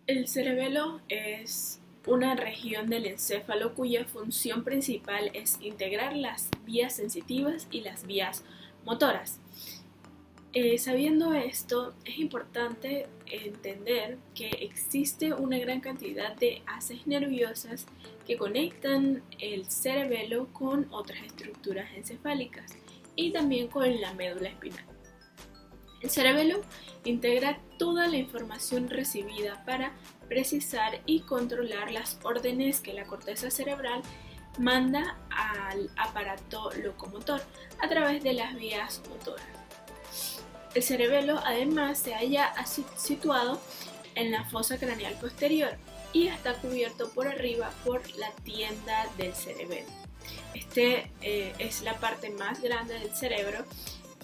El cerebelo es una región del encéfalo cuya función principal es integrar las vías sensitivas y las vías motoras. Sabiendo esto, es importante entender que existe una gran cantidad de haces nerviosas que conectan el cerebelo con otras estructuras encefálicas y también con la médula espinal. El cerebelo integra toda la información recibida para precisar y controlar las órdenes que la corteza cerebral manda al aparato locomotor a través de las vías motoras. El cerebelo además se halla situado en la fosa craneal posterior y está cubierto por arriba por la tienda del cerebelo. Es la parte más grande del cerebro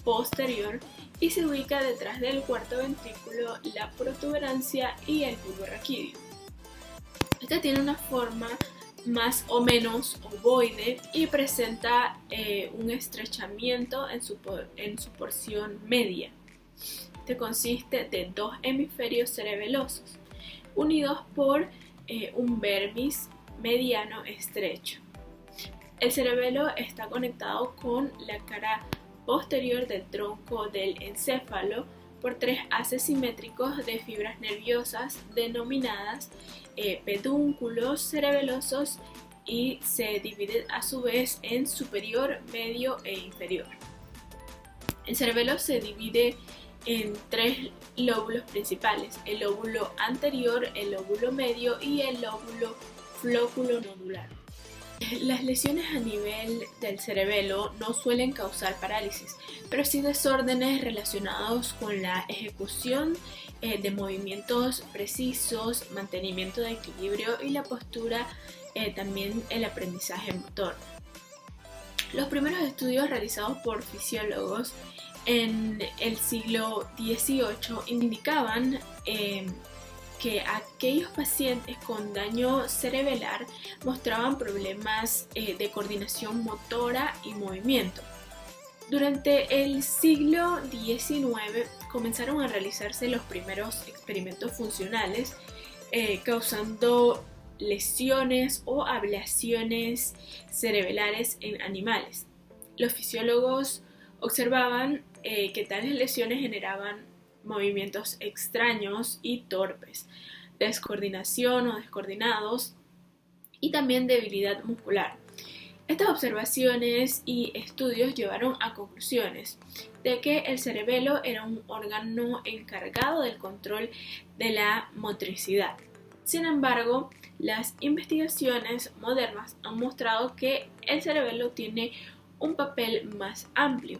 posterior y se ubica detrás del cuarto ventrículo, la protuberancia y el bulbo raquídeo. Este tiene una forma más o menos ovoide y presenta un estrechamiento en su porción media. Este consiste de dos hemisferios cerebelosos unidos por un vermis mediano estrecho. El cerebelo está conectado con la cara posterior del tronco del encéfalo por tres haces simétricos de fibras nerviosas denominadas pedúnculos cerebelosos y se divide a su vez en superior, medio e inferior. El cerebelo se divide en tres lóbulos principales: el lóbulo anterior, el lóbulo medio y el lóbulo flóculo-nodular. Las lesiones a nivel del cerebelo no suelen causar parálisis, pero sí desórdenes relacionados con la ejecución de movimientos precisos, mantenimiento de equilibrio y la postura, también el aprendizaje motor. Los primeros estudios realizados por fisiólogos en el siglo XVIII indicaban que aquellos pacientes con daño cerebelar mostraban problemas de coordinación motora y movimiento. Durante el siglo XIX comenzaron a realizarse los primeros experimentos funcionales causando lesiones o ablaciones cerebelares en animales. Los fisiólogos observaban que tales lesiones generaban movimientos extraños y torpes, descoordinación o descoordinados y también debilidad muscular. Estas observaciones y estudios llevaron a conclusiones de que el cerebelo era un órgano encargado del control de la motricidad. Sin embargo, las investigaciones modernas han mostrado que el cerebelo tiene un papel más amplio,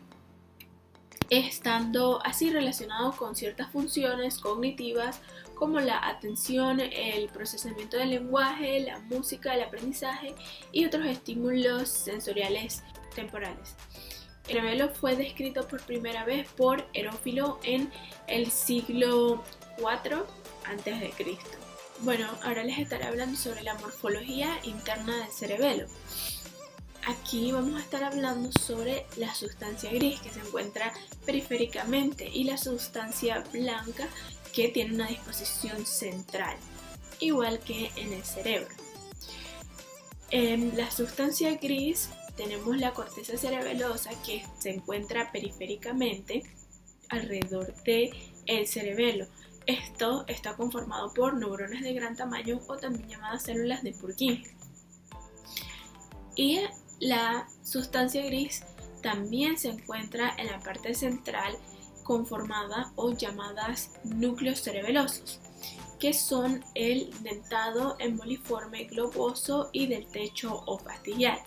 estando así relacionado con ciertas funciones cognitivas como la atención, el procesamiento del lenguaje, la música, el aprendizaje y otros estímulos sensoriales temporales. El cerebelo fue descrito por primera vez por Herófilo en el siglo IV a.C. Bueno, ahora les estaré hablando sobre la morfología interna del cerebelo. Aquí vamos a estar hablando sobre la sustancia gris que se encuentra periféricamente y la sustancia blanca que tiene una disposición central, igual que en el cerebro. En la sustancia gris tenemos la corteza cerebelosa que se encuentra periféricamente alrededor del cerebelo. Esto está conformado por neuronas de gran tamaño o también llamadas células de Purkinje. Y la sustancia gris también se encuentra en la parte central conformada o llamadas núcleos cerebelosos, que son el dentado, emboliforme, globoso y del techo o fastigial.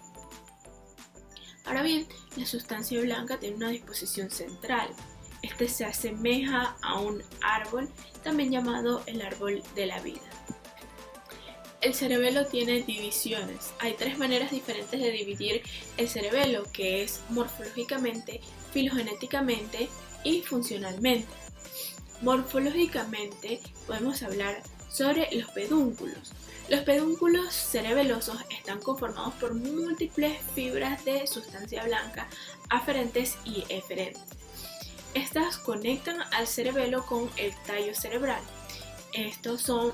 Ahora bien, la sustancia blanca tiene una disposición central. Este se asemeja a un árbol, también llamado el árbol de la vida. El cerebelo tiene divisiones. Hay tres maneras diferentes de dividir el cerebelo, que es morfológicamente, filogenéticamente y funcionalmente. Morfológicamente podemos hablar sobre los pedúnculos. Los pedúnculos cerebelosos están conformados por múltiples fibras de sustancia blanca aferentes y eferentes. Estas conectan al cerebelo con el tallo cerebral. Estos son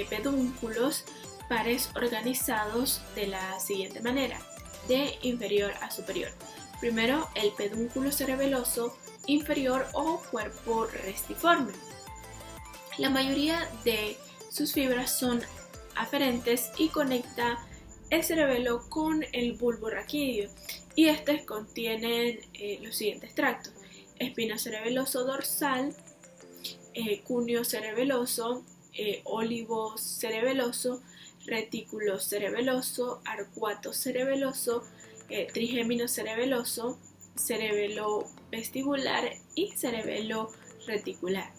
pedúnculos pares organizados de la siguiente manera, de inferior a superior. Primero, el pedúnculo cerebeloso inferior o cuerpo restiforme. La mayoría de sus fibras son aferentes y conecta el cerebelo con el bulbo raquídeo, y estos contienen los siguientes tractos: espino cerebeloso dorsal, cuneo cerebeloso, ólivo cerebeloso, retículo cerebeloso, arcuato cerebeloso, trigémino cerebeloso, cerebelo vestibular y cerebelo reticular.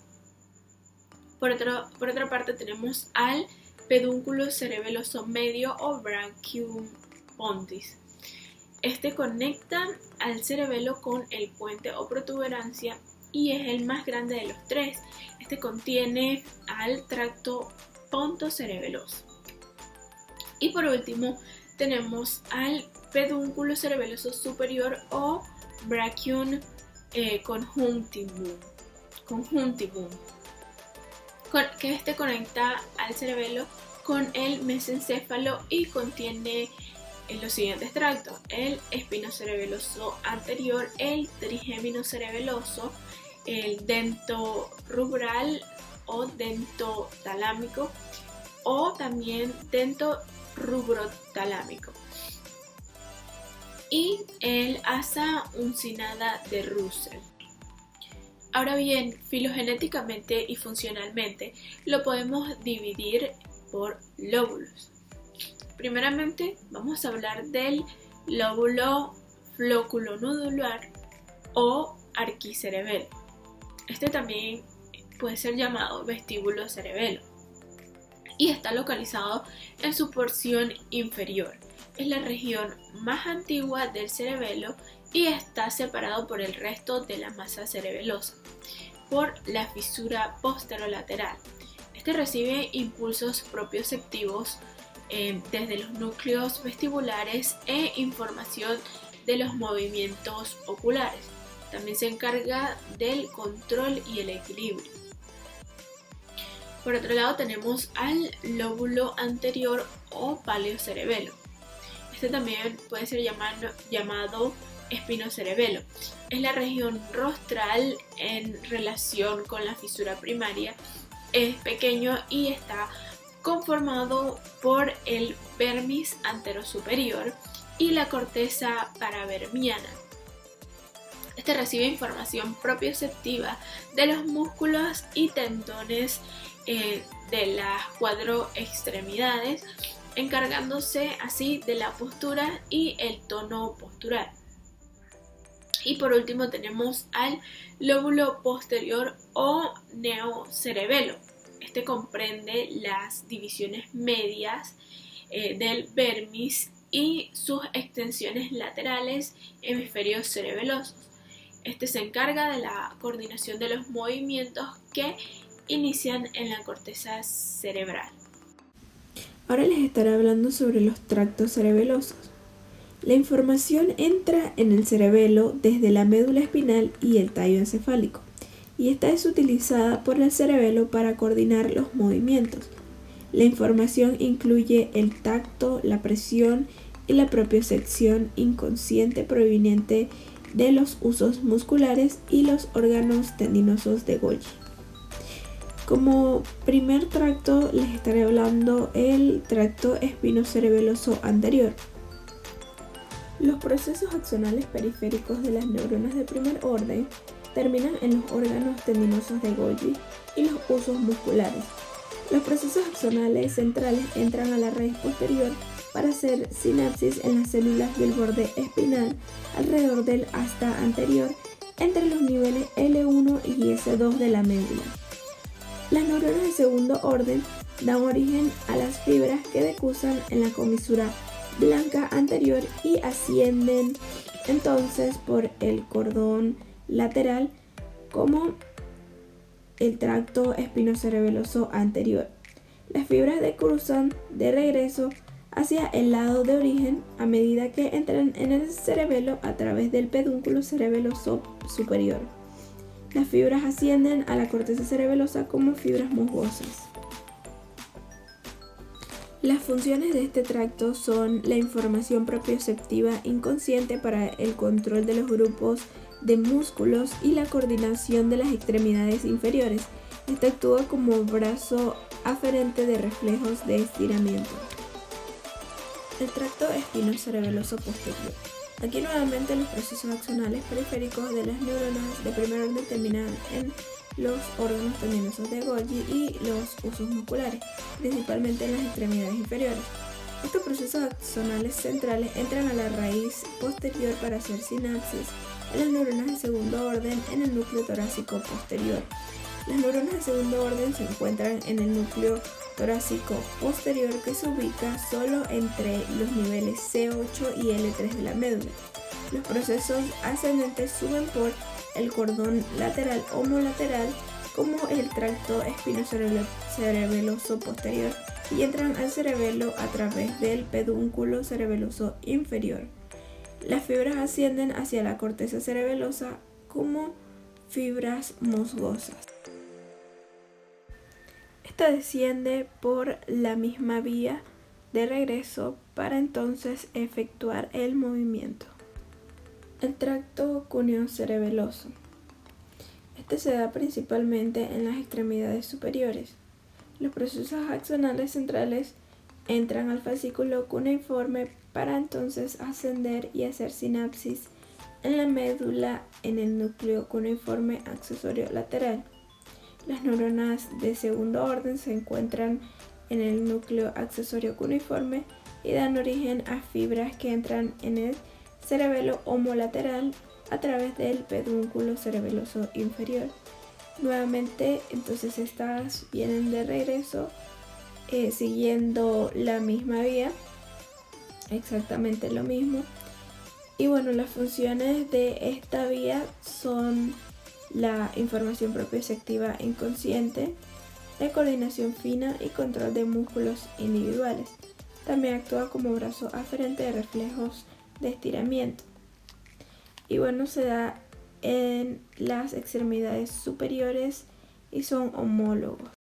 Por otra parte tenemos al pedúnculo cerebeloso medio o branchium pondis. Este conecta al cerebelo con el puente o protuberancia y es el más grande de los tres. Este contiene al tracto pontocerebeloso. Y por último tenemos al pedúnculo cerebeloso superior o branchium conjunctivum, que este conecta al cerebelo con el mesencéfalo y contiene los siguientes tractos: el espino cerebeloso anterior, el trigémino cerebeloso, el dento rubral o dento talámico, o también dento rubrotalámico, y el asa uncinada de Russell. Ahora bien, filogenéticamente y funcionalmente lo podemos dividir por lóbulos. Primeramente vamos a hablar del lóbulo floculonodular o arquicerebelo. Este también puede ser llamado vestíbulo cerebelo y está localizado en su porción inferior. Es la región más antigua del cerebelo y está separado por el resto de la masa cerebelosa por la fisura posterolateral. Este recibe impulsos propioceptivos desde los núcleos vestibulares e información de los movimientos oculares. También se encarga del control y el equilibrio. Por otro lado tenemos al lóbulo anterior o paleocerebelo. Este también puede ser llamado espinocerebelo. Es la región rostral en relación con la fisura primaria. Es pequeño y está conformado por el vermis anterosuperior y la corteza paravermiana. Este recibe información propioceptiva de los músculos y tendones de las cuadroextremidades, encargándose así de la postura y el tono postural. Y por último tenemos al lóbulo posterior o neocerebelo. Este comprende las divisiones medias del vermis y sus extensiones laterales hemisferios cerebelosos. Este se encarga de la coordinación de los movimientos que inician en la corteza cerebral. Ahora les estaré hablando sobre los tractos cerebelosos. La información entra en el cerebelo desde la médula espinal y el tallo encefálico, y esta es utilizada por el cerebelo para coordinar los movimientos. La información incluye el tacto, la presión y la propiocepción inconsciente proveniente de los usos musculares y los órganos tendinosos de Golgi. Como primer tracto les estaré hablando el tracto espinocerebeloso anterior. Los procesos axonales periféricos de las neuronas de primer orden terminan en los órganos tendinosos de Golgi y los usos musculares. Los procesos axonales centrales entran a la raíz posterior para hacer sinapsis en las células del borde espinal alrededor del asta anterior entre los niveles L1 y S2 de la médula. Las neuronas de segundo orden dan origen a las fibras que decusan en la comisura blanca anterior y ascienden entonces por el cordón lateral como el tracto espinocerebeloso anterior. Las fibras decruzan de regreso hacia el lado de origen a medida que entran en el cerebelo a través del pedúnculo cerebeloso superior. Las fibras ascienden a la corteza cerebelosa como fibras musgosas. Las funciones de este tracto son la información propioceptiva inconsciente para el control de los grupos de músculos y la coordinación de las extremidades inferiores. Este actúa como brazo aferente de reflejos de estiramiento. El tracto espinocerebeloso posterior. Aquí nuevamente los procesos axonales periféricos de las neuronas de primer orden terminan en los órganos tendinosos de Golgi y los huesos musculares, principalmente en las extremidades inferiores. Estos procesos axonales centrales entran a la raíz posterior para hacer sinapsis en las neuronas de segundo orden en el núcleo torácico posterior. Las neuronas de segundo orden se encuentran en el núcleo torácico posterior que se ubica solo entre los niveles C8 y L3 de la médula. Los procesos ascendentes suben por el cordón lateral homolateral como el tracto espinocerebeloso posterior y entran al cerebelo a través del pedúnculo cerebeloso inferior. Las fibras ascienden hacia la corteza cerebelosa como fibras musgosas. Esta desciende por la misma vía de regreso para entonces efectuar el movimiento. El tracto cúneo-cerebeloso. Este se da principalmente en las extremidades superiores. Los procesos axonales centrales entran al fascículo cuneiforme para entonces ascender y hacer sinapsis en la médula en el núcleo cuneiforme accesorio lateral. Las neuronas de segundo orden se encuentran en el núcleo accesorio cuneiforme y dan origen a fibras que entran en el cerebelo homolateral a través del pedúnculo cerebeloso inferior. Nuevamente, entonces estas vienen de regreso siguiendo la misma vía, exactamente lo mismo. Y bueno, las funciones de esta vía son la información propioceptiva inconsciente, la coordinación fina y control de músculos individuales. También actúa como brazo aferente de reflejos de estiramiento. Y bueno, se da en las extremidades superiores y son homólogos.